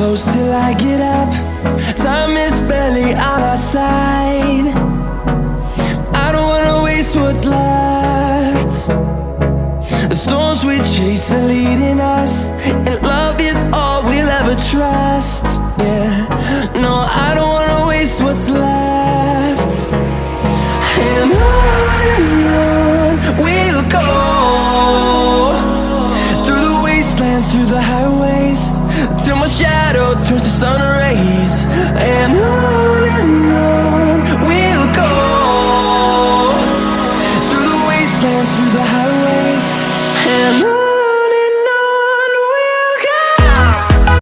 close till I get up. Time is barely on our side. I don't wanna waste what's left. The storms we chase are leading us, and love is all we'll ever trust. Yeah, no, I don't wanna waste what's left. And on we'll go, through the wastelands, through the highways, till my shadow turns to sun